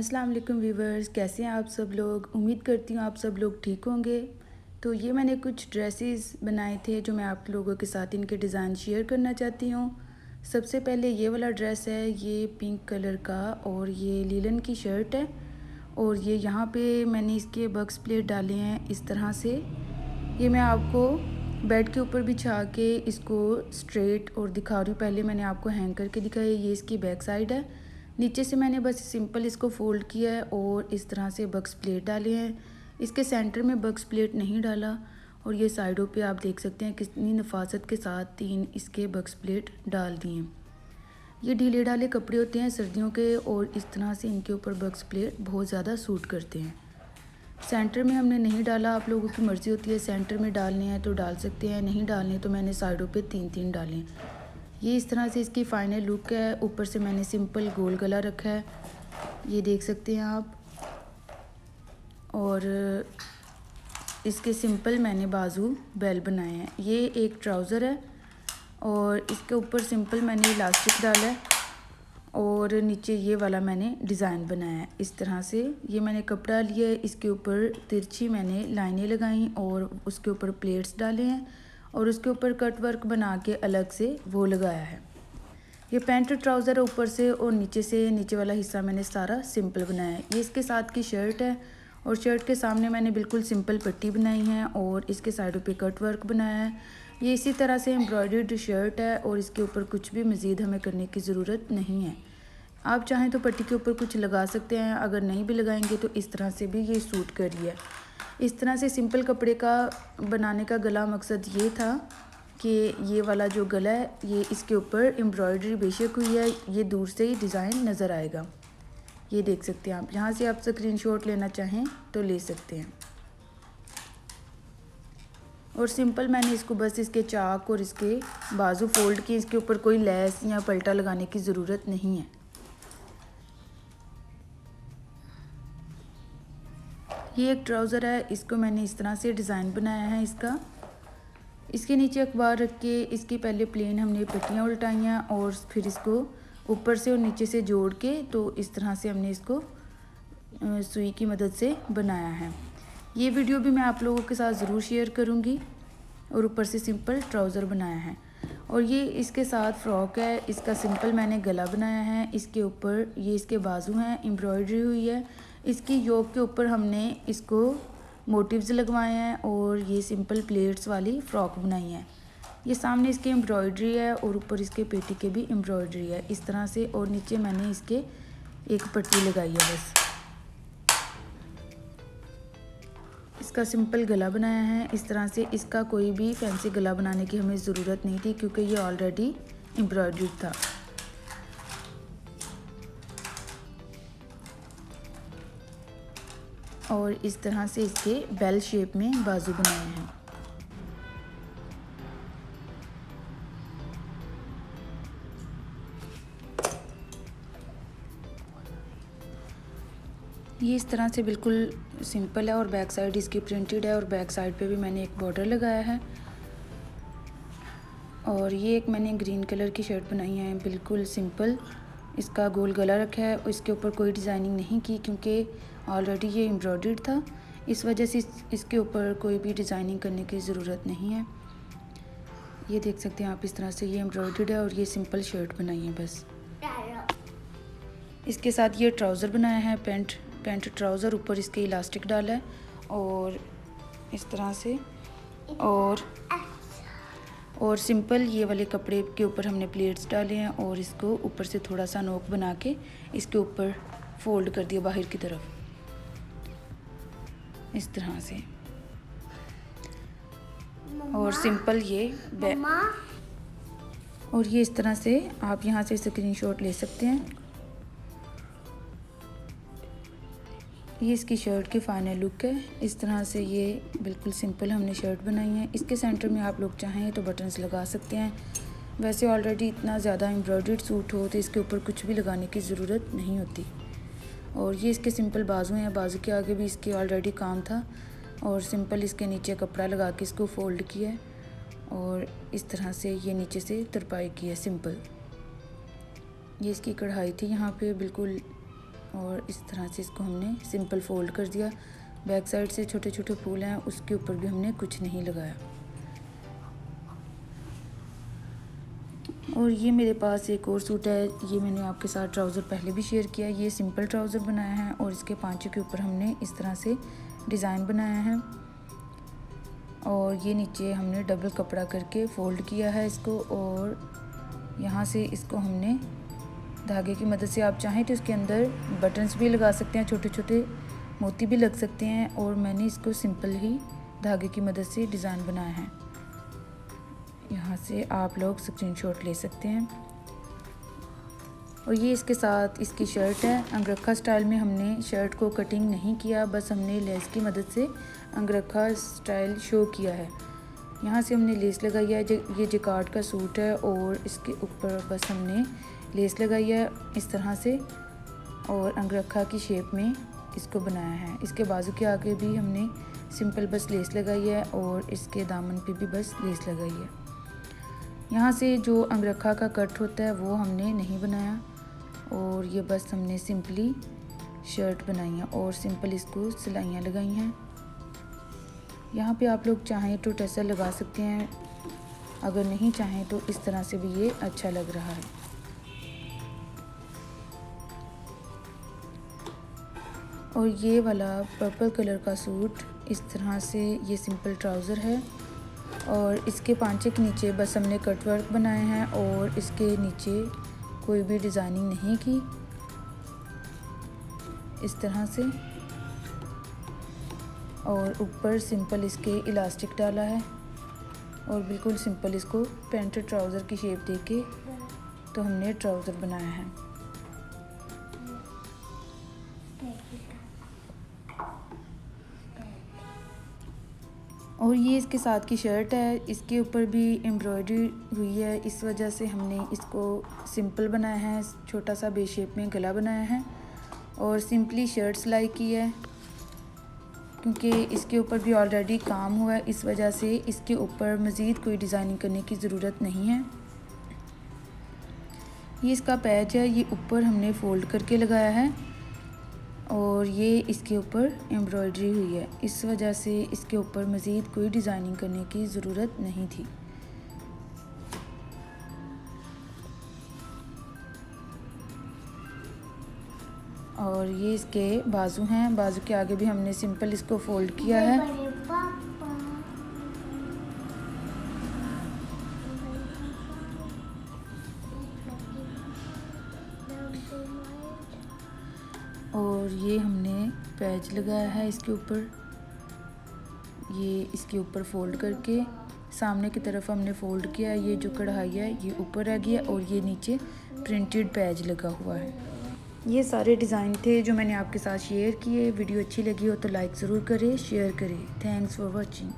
अस्सलाम वालेकुम व्यूवर्स, कैसे हैं आप सब लोग। उम्मीद करती हूँ आप सब लोग ठीक होंगे। तो ये मैंने कुछ ड्रेसेस बनाए थे जो मैं आप लोगों के साथ इनके डिज़ाइन शेयर करना चाहती हूँ। सबसे पहले ये वाला ड्रेस है, ये पिंक कलर का और ये लीलन की शर्ट है। और ये यहाँ पे मैंने इसके बक्स प्लेट डाले हैं इस तरह से। ये मैं आपको बेड के ऊपर बिछा के इसको स्ट्रेट और दिखा रही हूँ। पहले मैंने आपको हैंग करके दिखाया, ये इसकी बैक साइड है। नीचे से मैंने बस सिंपल इसको फ़ोल्ड किया है और इस तरह से बक्स प्लेट डाले हैं। इसके सेंटर में बक्स प्लेट नहीं डाला। और ये साइडों पे आप देख सकते हैं कितनी नफासत के साथ 3 इसके बक्स प्लेट डाल दिए हैं। ये ढीले ढाले कपड़े होते हैं सर्दियों के और इस तरह से इनके ऊपर बक्स प्लेट बहुत ज़्यादा सूट करते हैं। सेंटर में हमने नहीं डाला, आप लोगों की मर्ज़ी होती है, सेंटर में डालने हैं तो डाल सकते हैं, नहीं डालने तो मैंने साइडों पे 3-3 डाले। ये इस तरह से इसकी फ़ाइनल लुक है। ऊपर से मैंने सिंपल गोल गला रखा है, ये देख सकते हैं आप। और इसके सिंपल मैंने बाजू बेल बनाए हैं। ये एक ट्राउज़र है और इसके ऊपर सिंपल मैंने इलास्टिक डाला है और नीचे ये वाला मैंने डिज़ाइन बनाया है इस तरह से। ये मैंने कपड़ा लिया है, इसके ऊपर तिरछी मैंने लाइनें लगाई और उसके ऊपर प्लेट्स डाले हैं और उसके ऊपर कट वर्क बना के अलग से वो लगाया है। ये पैंट ट्राउज़र ऊपर से और नीचे से, नीचे वाला हिस्सा मैंने सारा सिंपल बनाया है। ये इसके साथ की शर्ट है और शर्ट के सामने मैंने बिल्कुल सिंपल पट्टी बनाई है और इसके साइडों पे कट वर्क बनाया है। ये इसी तरह से एम्ब्रॉयडर्ड शर्ट है और इसके ऊपर कुछ भी मज़ीद हमें करने की ज़रूरत नहीं है। आप चाहें तो पट्टी के ऊपर कुछ लगा सकते हैं, अगर नहीं भी लगाएंगे तो इस तरह से भी ये सूट कर रही है। इस तरह से सिंपल कपड़े का बनाने का गला मकसद ये था कि ये वाला जो गला है ये इसके ऊपर एम्ब्रॉयडरी बेशक हुई है, ये दूर से ही डिज़ाइन नज़र आएगा। ये देख सकते हैं आप, यहाँ से आप स्क्रीनशॉट लेना चाहें तो ले सकते हैं। और सिंपल मैंने इसको बस इसके चाक और इसके बाजू फोल्ड किए, इसके ऊपर कोई लेस या पल्टा लगाने की ज़रूरत नहीं है। ये एक ट्राउज़र है, इसको मैंने इस तरह से डिज़ाइन बनाया है इसका। इसके नीचे अखबार रख के इसकी पहले प्लेन हमने पट्टियाँ उल्टाई हैं और फिर इसको ऊपर से और नीचे से जोड़ के तो इस तरह से हमने इसको सुई की मदद से बनाया है। ये वीडियो भी मैं आप लोगों के साथ ज़रूर शेयर करूँगी। और ऊपर से सिंपल ट्राउज़र बनाया है और ये इसके साथ फ़्रॉक है। इसका सिंपल मैंने गला बनाया है, इसके ऊपर ये इसके बाजू हैं, एम्ब्रॉयडरी हुई है। इसकी योक के ऊपर हमने इसको मोटिव्स लगवाए हैं और ये सिंपल प्लेट्स वाली फ़्रॉक बनाई है। ये सामने इसकी एम्ब्रॉयडरी है और ऊपर इसके पेटी के भी एम्ब्रॉयडरी है इस तरह से। और नीचे मैंने इसके एक पट्टी लगाई है बस। इसका सिंपल गला बनाया है इस तरह से। इसका कोई भी फैंसी गला बनाने की हमें ज़रूरत नहीं थी क्योंकि ये ऑलरेडी एम्ब्रॉयडर्ड था। और इस तरह से इसके बेल शेप में बाजू बनाए हैं। ये इस तरह से बिल्कुल सिंपल है और बैक साइड इसकी प्रिंटेड है और बैक साइड पे भी मैंने एक बॉर्डर लगाया है। और ये एक मैंने ग्रीन कलर की शर्ट बनाई है, बिल्कुल सिंपल। इसका गोल गला रखा है और इसके ऊपर कोई डिज़ाइनिंग नहीं की क्योंकि ऑलरेडी ये एम्ब्रॉयडर्ड था, इस वजह से इसके ऊपर कोई भी डिज़ाइनिंग करने की ज़रूरत नहीं है। ये देख सकते हैं आप, इस तरह से ये एम्ब्रॉयडर्ड है और ये सिंपल शर्ट बनाई है बस। इसके साथ ये ट्राउज़र बनाया है, पैंट ट्राउज़र, ऊपर इसके इलास्टिक डाला है और इस तरह से। और सिंपल ये वाले कपड़े के ऊपर हमने प्लेट्स डाले हैं और इसको ऊपर से थोड़ा सा नोक बना के इसके ऊपर फोल्ड कर दिया बाहर की तरफ इस तरह से। और सिंपल ये और ये इस तरह से आप यहाँ से स्क्रीनशॉट ले सकते हैं। ये इसकी शर्ट की फाइनल लुक है इस तरह से। ये बिल्कुल सिंपल हमने शर्ट बनाई है। इसके सेंटर में आप लोग चाहें तो बटन्स लगा सकते हैं। वैसे ऑलरेडी इतना ज़्यादा एम्ब्रॉयडर्ड सूट हो तो इसके ऊपर कुछ भी लगाने की ज़रूरत नहीं होती। और ये इसके सिंपल बाजू हैं, बाजू के आगे भी इसके ऑलरेडी काम था और सिंपल इसके नीचे कपड़ा लगा के इसको फोल्ड किया है और इस तरह से ये नीचे से तरपाई की है सिंपल। ये इसकी कढ़ाई थी यहाँ पे बिल्कुल और इस तरह से इसको हमने सिंपल फ़ोल्ड कर दिया। बैक साइड से छोटे छोटे फूल हैं, उसके ऊपर भी हमने कुछ नहीं लगाया। और ये मेरे पास एक और सूट है, ये मैंने आपके साथ ट्राउज़र पहले भी शेयर किया। ये सिंपल ट्राउज़र बनाया है और इसके पांचों के ऊपर हमने इस तरह से डिज़ाइन बनाया है और ये नीचे हमने डबल कपड़ा करके फ़ोल्ड किया है इसको। और यहाँ से इसको हमने धागे की मदद से, आप चाहें तो इसके अंदर बटन्स भी लगा सकते हैं, छोटे छोटे मोती भी लग सकते हैं। और मैंने इसको सिंपल ही धागे की मदद से डिज़ाइन बनाया है। यहाँ से आप लोग स्क्रीनशॉट ले सकते हैं। और ये इसके साथ इसकी शर्ट है। अंगरखा स्टाइल में हमने शर्ट को कटिंग नहीं किया, बस हमने लेस की मदद से अंगरखा स्टाइल शो किया है। यहाँ से हमने लेस लगाई है। ये जिकार्ड का सूट है और इसके ऊपर बस हमने लेस लगाई है इस तरह से और अंगरखा की शेप में इसको बनाया है। इसके बाजू के आगे भी हमने सिंपल बस लेस लगाई है और इसके दामन पे भी बस लेस लगाई है। यहाँ से जो अंगरखा का कट होता है वो हमने नहीं बनाया और ये बस हमने सिंपली शर्ट बनाई है और सिंपल इसको सिलाइयाँ लगाई हैं। यहाँ पे आप लोग चाहें तो टसल लगा सकते हैं, अगर नहीं चाहें तो इस तरह से भी ये अच्छा लग रहा है। और ये वाला पर्पल कलर का सूट इस तरह से, ये सिंपल ट्राउज़र है और इसके पांचे के नीचे बस हमने कट वर्क बनाए हैं और इसके नीचे कोई भी डिज़ाइनिंग नहीं की, इस तरह से। और ऊपर सिंपल इसके इलास्टिक डाला है और बिल्कुल सिंपल इसको पैंट ट्राउज़र की शेप देके तो हमने ट्राउज़र बनाया है। और ये इसके साथ की शर्ट है, इसके ऊपर भी एम्ब्रॉयडरी हुई है, इस वजह से हमने इसको सिंपल बनाया है। छोटा सा बे शेप में गला बनाया है और सिंपली शर्ट सिलाई की है क्योंकि इसके ऊपर भी ऑलरेडी काम हुआ है, इस वजह से इसके ऊपर मज़ीद कोई डिज़ाइनिंग करने की ज़रूरत नहीं है। ये इसका पैच है, ये ऊपर हमने फ़ोल्ड करके लगाया है और ये इसके ऊपर एम्ब्रॉयडरी हुई है, इस वजह से इसके ऊपर मज़ीद कोई डिज़ाइनिंग करने की ज़रूरत नहीं थी। और ये इसके बाजू हैं, बाजू के आगे भी हमने सिंपल इसको फ़ोल्ड किया है। और ये हमने पैच लगाया है इसके ऊपर, ये इसके ऊपर फ़ोल्ड करके सामने की तरफ हमने फ़ोल्ड किया है। ये जो कढ़ाई है ये ऊपर रह गया और ये नीचे प्रिंटेड पैच लगा हुआ है। ये सारे डिज़ाइन थे जो मैंने आपके साथ शेयर किए। वीडियो अच्छी लगी हो तो लाइक ज़रूर करें, शेयर करें। Thanks for watching.